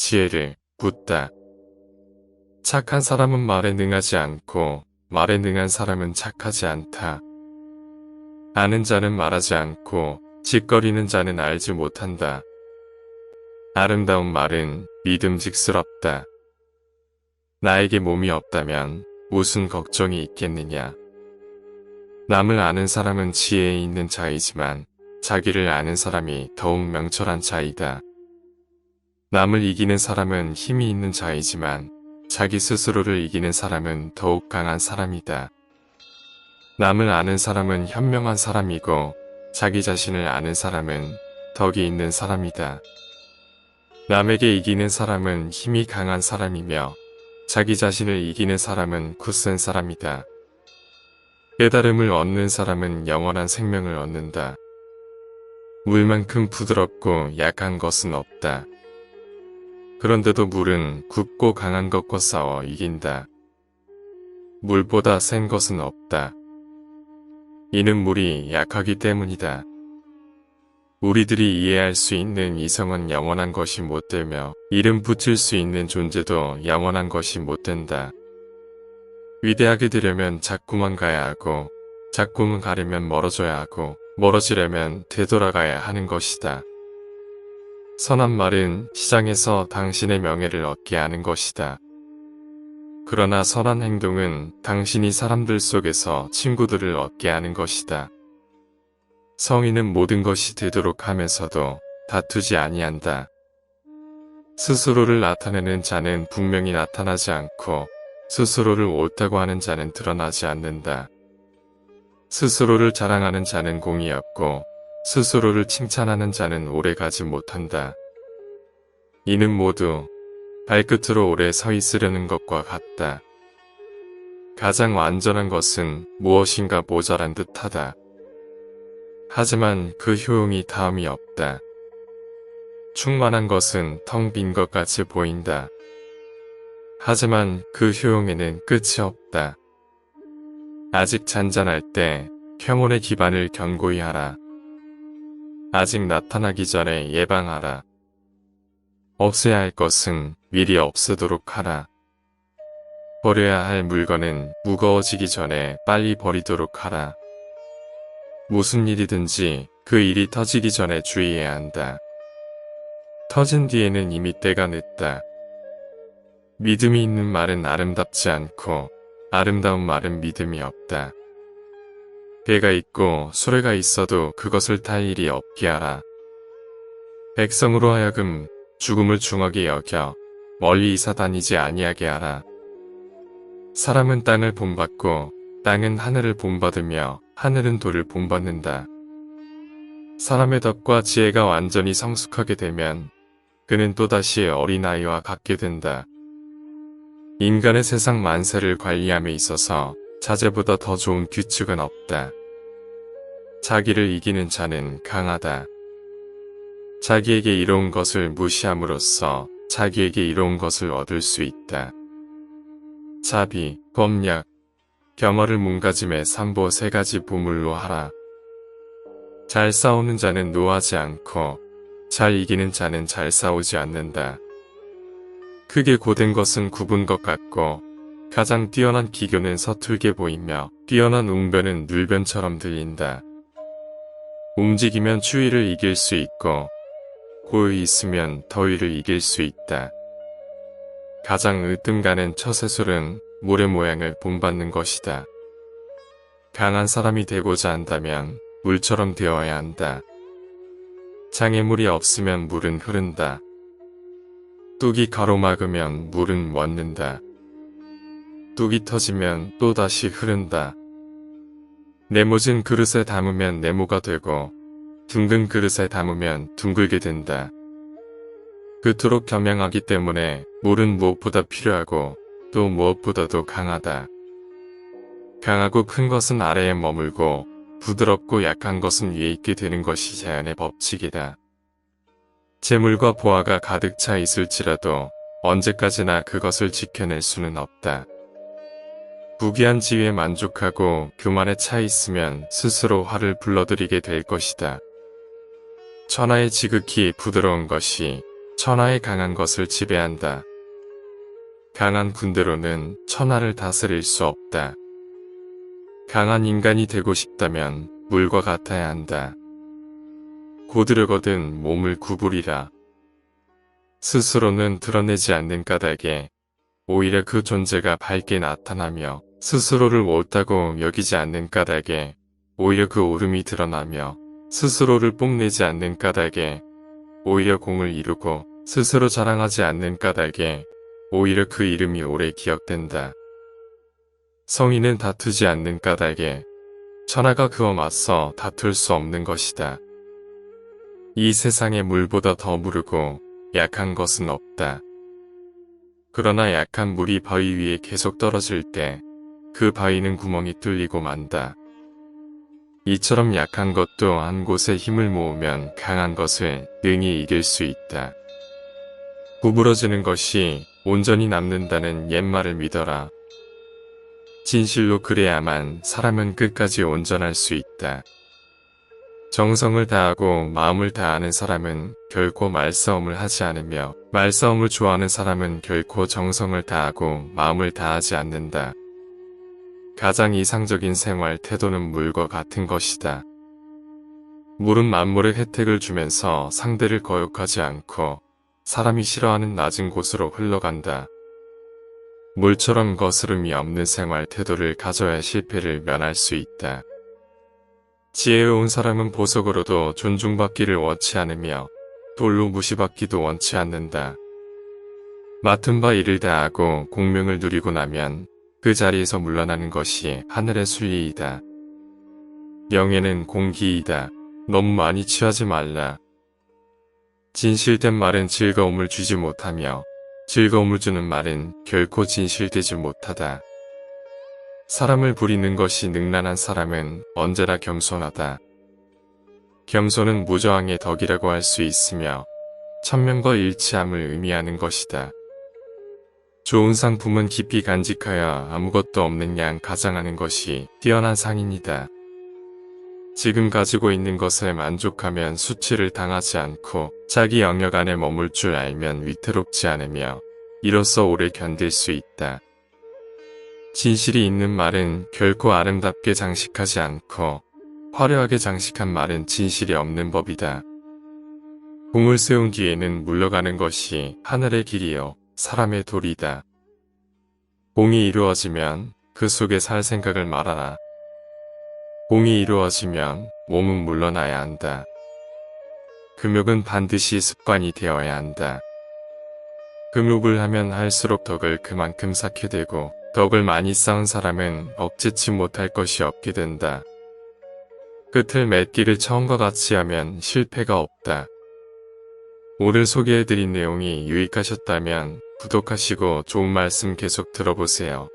지혜를 묻다. 착한 사람은 말에 능하지 않고 말에 능한 사람은 착하지 않다. 아는 자는 말하지 않고 짓거리는 자는 알지 못한다. 아름다운 말은 믿음직스럽다. 나에게 몸이 없다면 무슨 걱정이 있겠느냐. 남을 아는 사람은 지혜에 있는 자이지만 자기를 아는 사람이 더욱 명철한 자이다. 남을 이기는 사람은 힘이 있는 자이지만 자기 스스로를 이기는 사람은 더욱 강한 사람이다. 남을 아는 사람은 현명한 사람이고 자기 자신을 아는 사람은 덕이 있는 사람이다. 남에게 이기는 사람은 힘이 강한 사람이며 자기 자신을 이기는 사람은 굳센 사람이다. 깨달음을 얻는 사람은 영원한 생명을 얻는다. 물만큼 부드럽고 약한 것은 없다. 그런데도 물은 굳고 강한 것과 싸워 이긴다. 물보다 센 것은 없다. 이는 물이 약하기 때문이다. 우리들이 이해할 수 있는 이성은 영원한 것이 못 되며 이름 붙일 수 있는 존재도 영원한 것이 못 된다. 위대하게 되려면 작구만 가야 하고 작구만 가려면 멀어져야 하고 멀어지려면 되돌아가야 하는 것이다. 선한 말은 시장에서 당신의 명예를 얻게 하는 것이다. 그러나 선한 행동은 당신이 사람들 속에서 친구들을 얻게 하는 것이다. 성인은 모든 것이 되도록 하면서도 다투지 아니한다. 스스로를 나타내는 자는 분명히 나타나지 않고 스스로를 옳다고 하는 자는 드러나지 않는다. 스스로를 자랑하는 자는 공이 없고 스스로를 칭찬하는 자는 오래가지 못한다. 이는 모두 발끝으로 오래 서 있으려는 것과 같다. 가장 완전한 것은 무엇인가 모자란 듯하다. 하지만 그 효용이 다음이 없다. 충만한 것은 텅 빈 것 같이 보인다. 하지만 그 효용에는 끝이 없다. 아직 잔잔할 때 평온의 기반을 견고히 하라. 아직 나타나기 전에 예방하라. 없애야 할 것은 미리 없애도록 하라. 버려야 할 물건은 무거워지기 전에 빨리 버리도록 하라. 무슨 일이든지 그 일이 터지기 전에 주의해야 한다. 터진 뒤에는 이미 때가 늦다. 믿음이 있는 말은 아름답지 않고 아름다운 말은 믿음이 없다. 배가 있고 수레가 있어도 그것을 탈 일이 없게 하라. 백성으로 하여금 죽음을 중하게 여겨 멀리 이사 다니지 아니하게 하라. 사람은 땅을 본받고 땅은 하늘을 본받으며 하늘은 돌을 본받는다. 사람의 덕과 지혜가 완전히 성숙하게 되면 그는 또다시 어린아이와 같게 된다. 인간의 세상 만세를 관리함에 있어서 자제보다 더 좋은 규칙은 없다. 자기를 이기는 자는 강하다. 자기에게 이로운 것을 무시함으로써 자기에게 이로운 것을 얻을 수 있다. 자비, 법약, 겸허를 몸가짐의 삼보 세 가지 보물로 하라. 잘 싸우는 자는 노하지 않고 잘 이기는 자는 잘 싸우지 않는다. 크게 고된 것은 굽은 것 같고 가장 뛰어난 기교는 서툴게 보이며 뛰어난 웅변은 눌변처럼 들린다. 움직이면 추위를 이길 수 있고 고요히 있으면 더위를 이길 수 있다. 가장 으뜸가는 처세술은 물의 모양을 본받는 것이다. 강한 사람이 되고자 한다면 물처럼 되어야 한다. 장애물이 없으면 물은 흐른다. 뚝이 가로막으면 물은 멎는다. 뚝이 터지면 또다시 흐른다. 네모진 그릇에 담으면 네모가 되고 둥근 그릇에 담으면 둥글게 된다. 그토록 겸양하기 때문에 물은 무엇보다 필요하고 또 무엇보다도 강하다. 강하고 큰 것은 아래에 머물고 부드럽고 약한 것은 위에 있게 되는 것이 자연의 법칙이다. 재물과 보화가 가득 차 있을지라도 언제까지나 그것을 지켜낼 수는 없다. 부귀한 지위에 만족하고 교만에 차 있으면 스스로 화를 불러들이게 될 것이다. 천하의 지극히 부드러운 것이 천하의 강한 것을 지배한다. 강한 군대로는 천하를 다스릴 수 없다. 강한 인간이 되고 싶다면 물과 같아야 한다. 고드려거든 몸을 구부리라. 스스로는 드러내지 않는 까닭에 오히려 그 존재가 밝게 나타나며 스스로를 옳다고 여기지 않는 까닭에 오히려 그 옳음이 드러나며 스스로를 뽐내지 않는 까닭에 오히려 공을 이루고 스스로 자랑하지 않는 까닭에 오히려 그 이름이 오래 기억된다. 성인은 다투지 않는 까닭에 천하가 그와 맞서 다툴 수 없는 것이다. 이 세상에 물보다 더 무르고 약한 것은 없다. 그러나 약한 물이 바위 위에 계속 떨어질 때 그 바위는 구멍이 뚫리고 만다. 이처럼 약한 것도 한 곳에 힘을 모으면 강한 것을 능히 이길 수 있다. 구부러지는 것이 온전히 남는다는 옛말을 믿어라. 진실로 그래야만 사람은 끝까지 온전할 수 있다. 정성을 다하고 마음을 다하는 사람은 결코 말싸움을 하지 않으며 말싸움을 좋아하는 사람은 결코 정성을 다하고 마음을 다하지 않는다. 가장 이상적인 생활 태도는 물과 같은 것이다. 물은 만물의 혜택을 주면서 상대를 거역하지 않고 사람이 싫어하는 낮은 곳으로 흘러간다. 물처럼 거스름이 없는 생활 태도를 가져야 실패를 면할 수 있다. 지혜로운 사람은 보석으로도 존중받기를 원치 않으며 돌로 무시받기도 원치 않는다. 맡은 바 일을 다하고 공명을 누리고 나면 그 자리에서 물러나는 것이 하늘의 순리이다. 명예는 공기이다. 너무 많이 취하지 말라. 진실된 말은 즐거움을 주지 못하며 즐거움을 주는 말은 결코 진실되지 못하다. 사람을 부리는 것이 능란한 사람은 언제나 겸손하다. 겸손은 무저항의 덕이라고 할 수 있으며 천명과 일치함을 의미하는 것이다. 좋은 상품은 깊이 간직하여 아무것도 없는 양 가장하는 것이 뛰어난 상인이다. 지금 가지고 있는 것에 만족하면 수치를 당하지 않고 자기 영역 안에 머물 줄 알면 위태롭지 않으며 이로써 오래 견딜 수 있다. 진실이 있는 말은 결코 아름답게 장식하지 않고 화려하게 장식한 말은 진실이 없는 법이다. 공을 세운 뒤에는 물러가는 것이 하늘의 길이요 사람의 도리다. 공이 이루어지면 그 속에 살 생각을 말아라. 공이 이루어지면 몸은 물러나야 한다. 금욕은 반드시 습관이 되어야 한다. 금욕을 하면 할수록 덕을 그만큼 쌓게 되고 덕을 많이 쌓은 사람은 억제치 못할 것이 없게 된다. 끝을 맺기를 처음과 같이 하면 실패가 없다. 오늘 소개해드린 내용이 유익하셨다면 구독하시고 좋은 말씀 계속 들어보세요.